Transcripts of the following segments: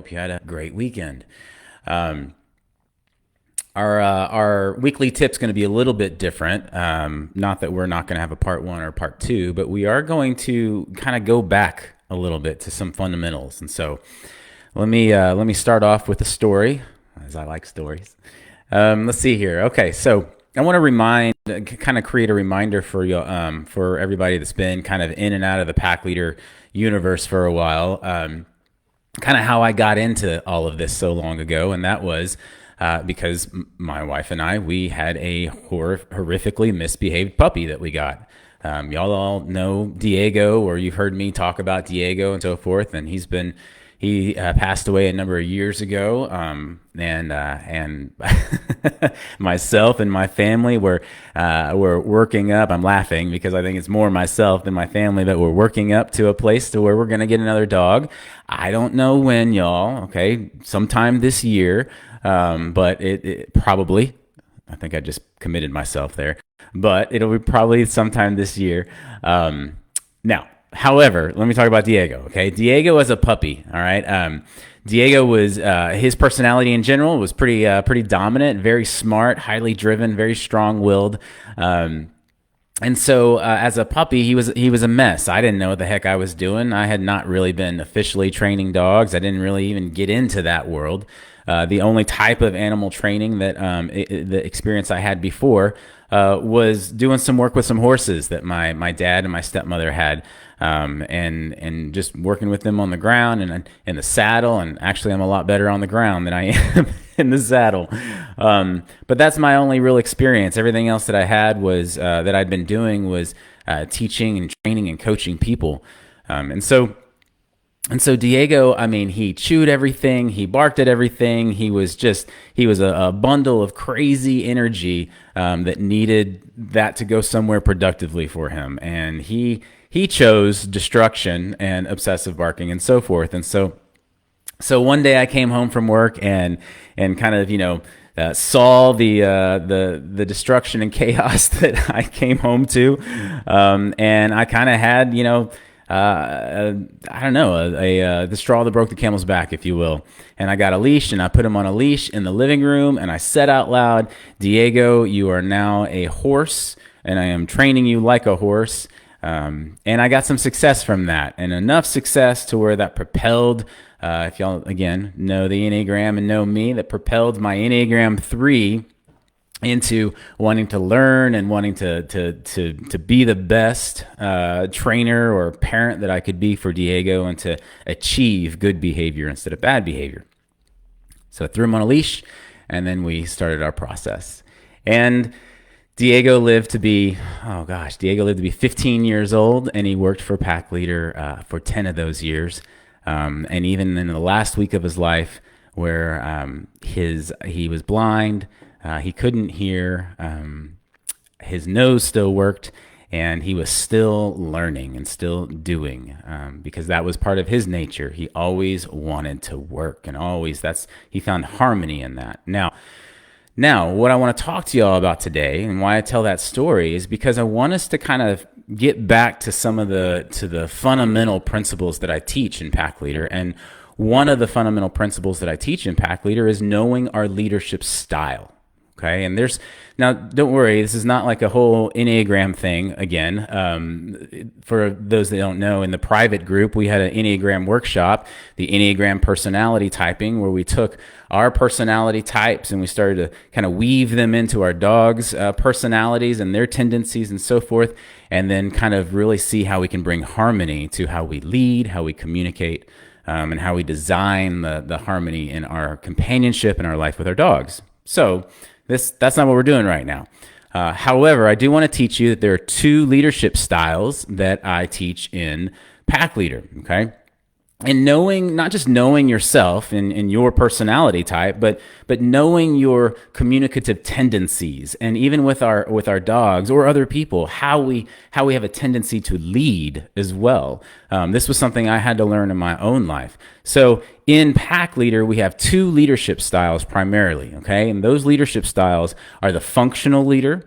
hope you had a great weekend. Um, our weekly tip's going to be a little bit different. Not that we're not going to have a part one or part two, but we are going to kind of go back a little bit to some fundamentals. And so let me start off with a story, as I like stories. Let's see here. Okay, so I want to kind of create a reminder for you, for everybody that's been kind of in and out of the pack leader universe for a while. Kind of how I got into all of this so long ago, and that was because my wife and we had a horrifically misbehaved puppy that we got. Y'all all know Diego, or you've heard me talk about Diego and so forth, and he passed away a number of years ago, and myself and my family were working up. I'm laughing because I think it's more myself than my family that we're working up to a place to where we're going to get another dog. I don't know when, y'all. Okay, sometime this year, but it probably. I think I just committed myself there, but it'll be probably sometime this year. Now. However, let me talk about Diego. Okay, Diego as a puppy. All right, Diego was his personality in general was pretty dominant, very smart, highly driven, very strong-willed. And so as a puppy, he was a mess. I didn't know what the heck I was doing. I had not really been officially training dogs. I didn't really even get into that world. The only type of animal training that the experience I had before was doing some work with some horses that my dad and my stepmother had, and just working with them on the ground and in the saddle. And actually, I'm a lot better on the ground than I am in the saddle. But that's my only real experience. Everything else that I had was that I'd been doing was teaching and training and coaching people. And so Diego, I mean, he chewed everything. He barked at everything. He was a bundle of crazy energy that needed that to go somewhere productively for him. And he chose destruction and obsessive barking and so forth. And so one day I came home from work and kind of, saw the destruction and chaos that I came home to. And I kind of had, I don't know, the straw that broke the camel's back, if you will. And I got a leash and I put him on a leash in the living room and I said out loud, Diego, you are now a horse and I am training you like a horse. And I got some success from that, and enough success to where that propelled, if y'all, again, know the Enneagram and know me, that propelled my Enneagram 3 into wanting to learn and wanting to be the best trainer or parent that I could be for Diego and to achieve good behavior instead of bad behavior. So I threw him on a leash, and then we started our process. And Diego lived to be 15 years old, and he worked for Pack Leader for 10 of those years. And even in the last week of his life, where he was blind, he couldn't hear, his nose still worked, and he was still learning and still doing, because that was part of his nature. He always wanted to work, and he found harmony in that. Now, what I want to talk to y'all about today, and why I tell that story, is because I want us to kind of get back to some of the fundamental principles that I teach in Pack Leader. And one of the fundamental principles that I teach in Pack Leader is knowing our leadership style. Okay, and now don't worry, this is not like a whole Enneagram thing again. For those that don't know, in the private group, we had an Enneagram workshop, the Enneagram personality typing, where we took our personality types and we started to kind of weave them into our dogs' personalities and their tendencies and so forth, and then kind of really see how we can bring harmony to how we lead, how we communicate, and how we design the harmony in our companionship and our life with our dogs. So that's not what we're doing right now. However, I do want to teach you that there are two leadership styles that I teach in Pack Leader, okay? And not just knowing yourself and your personality type, but knowing your communicative tendencies, and even with our dogs or other people, how we have a tendency to lead as well. This was something I had to learn in my own life. So in Pack Leader, we have two leadership styles primarily, okay? And those leadership styles are the functional leader,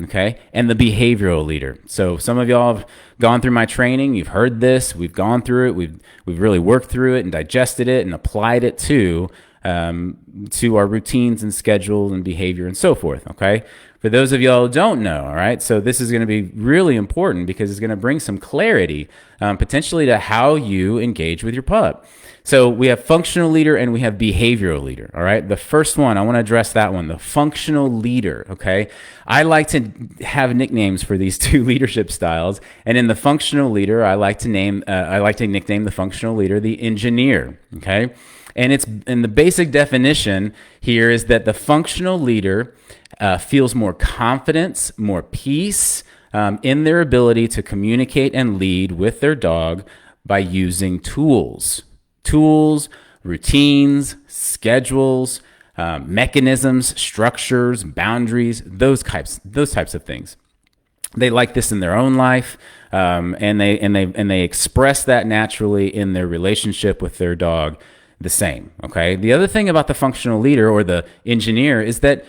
Okay. And the behavioral leader. So some of y'all have gone through my training. You've heard this. We've gone through it. We've really worked through it and digested it and applied it to our routines and schedules and behavior and so forth. Okay. For those of y'all who don't know, all right, so this is going to be really important because it's going to bring some clarity potentially to how you engage with your pup. So we have functional leader and we have behavioral leader, all right? The first one, I want to address that one, the functional leader, okay? I like to have nicknames for these two leadership styles, and in the functional leader, I like to nickname the functional leader the engineer, okay? And the basic definition here is that the functional leader feels more confidence, more peace in their ability to communicate and lead with their dog by using tools, routines, schedules, mechanisms, structures, boundaries, those types of things. They like this in their own life, and they express that naturally in their relationship with their dog the same. Okay. The other thing about the functional leader or the engineer is that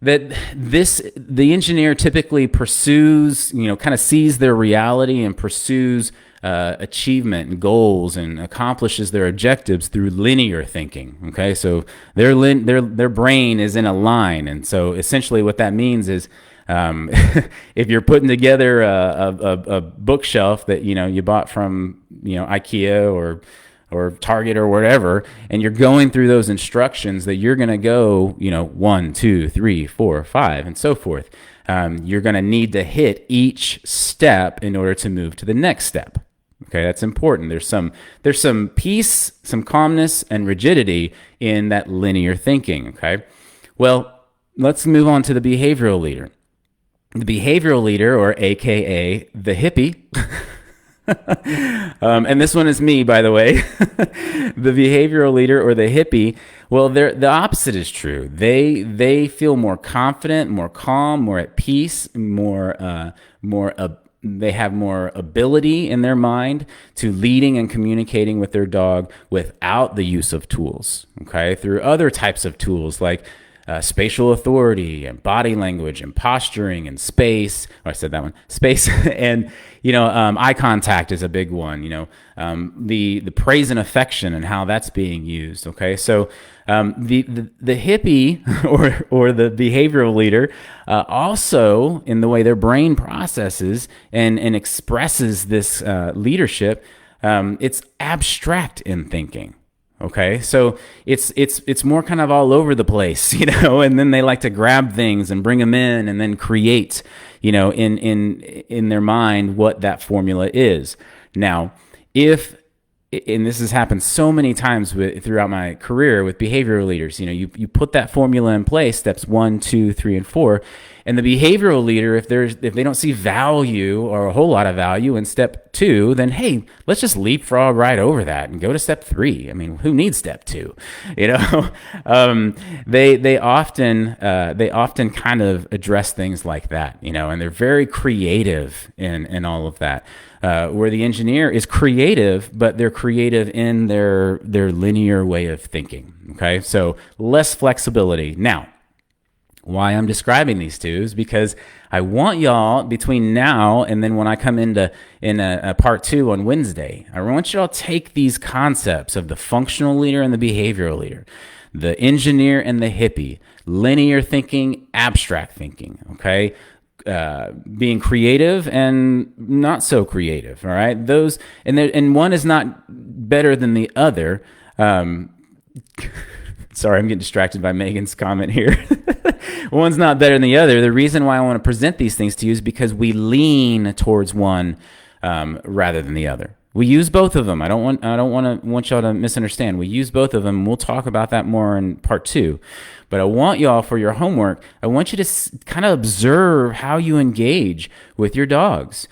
the engineer typically pursues, kind of sees their reality and pursues achievement and goals and accomplishes their objectives through linear thinking. Okay, so their brain is in a line, and so essentially what that means is if you're putting together a bookshelf that you bought from IKEA or Target or whatever, and you're going through those instructions that you're going to go 1, 2, 3, 4, 5 and so forth. You're going to need to hit each step in order to move to the next step. Okay, that's important. There's some peace, some calmness, and rigidity in that linear thinking. Okay, well, let's move on to the behavioral leader. The behavioral leader, or AKA the hippie, and this one is me, by the way. The behavioral leader or the hippie, well, the opposite is true. They feel more confident, more calm, more at peace, they have more ability in their mind to leading and communicating with their dog without the use of tools, okay? Through other types of tools like spatial authority and body language and posturing and space. Oh, I said that one. Space and eye contact is a big one. The praise and affection and how that's being used. Okay, so the hippie or the behavioral leader also in the way their brain processes and expresses this leadership, it's abstract in thinking. Okay, so it's more kind of all over the place, and then they like to grab things and bring them in and then create, in their mind what that formula is. Now, and this has happened so many times throughout my career with behavioral leaders, you put that formula in place, steps 1, 2, 3, and 4, and the behavioral leader, if they don't see value or a whole lot of value in step 2, then hey, let's just leapfrog right over that and go to step 3. I mean, who needs step 2? They often kind of address things like that, and they're very creative in all of that. Where the engineer is creative, but they're creative in their linear way of thinking. Okay, so less flexibility. Now, why I'm describing these two is because I want y'all between now and then when I come in a part 2 on Wednesday, I want y'all to take these concepts of the functional leader and the behavioral leader, the engineer and the hippie, linear thinking, abstract thinking. Okay. Being creative and not so creative. All right. Those and one is not better than the other. Sorry, I'm getting distracted by Megan's comment here. One's not better than the other. The reason why I want to present these things to you is because we lean towards one rather than the other. We use both of them. I don't want y'all to misunderstand. We use both of them. We'll talk about that more in part 2. But I want y'all, for your homework, I want you to kind of observe how you engage with your dogs.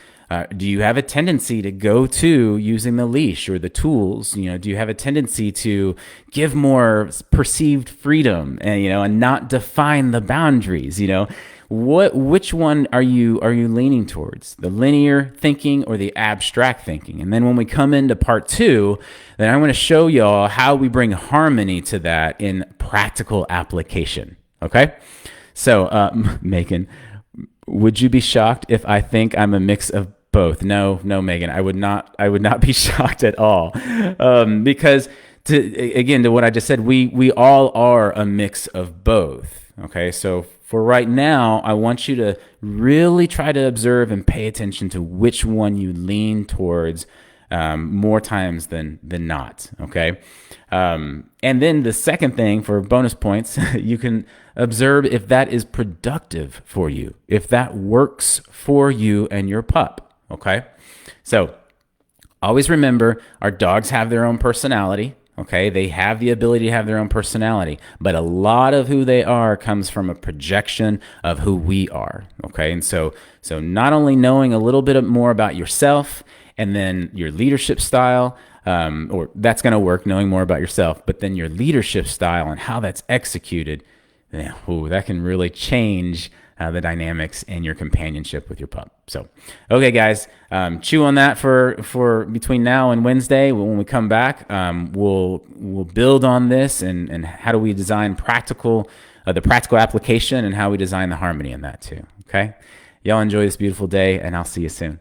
Do you have a tendency to go to using the leash or the tools? Do you have a tendency to give more perceived freedom and not define the boundaries? Which one are you leaning towards? The linear thinking or the abstract thinking? And then when we come into part 2, then I want to show y'all how we bring harmony to that in practical application. Okay? So, Megan, Would you be shocked if I think I'm a mix of both? No, no, Megan, I would not. I would not be shocked at all, because to what I just said, we all are a mix of both. Okay, so for right now, I want you to really try to observe and pay attention to which one you lean towards more times than not. Okay, and then the second thing for bonus points, you can observe if that is productive for you, if that works for you and your pup. Okay, so always remember our dogs have their own personality. Okay, they have the ability to have their own personality, but a lot of who they are comes from a projection of who we are. Okay, and so not only knowing a little bit more about yourself and then your leadership style, or that's going to work, knowing more about yourself, but then your leadership style and how that's executed, yeah, that can really change the dynamics in your companionship with your pup. So, okay, guys, chew on that for between now and Wednesday. When we come back, we'll build on this and how do we design the practical application and how we design the harmony in that too. Okay, y'all enjoy this beautiful day, and I'll see you soon.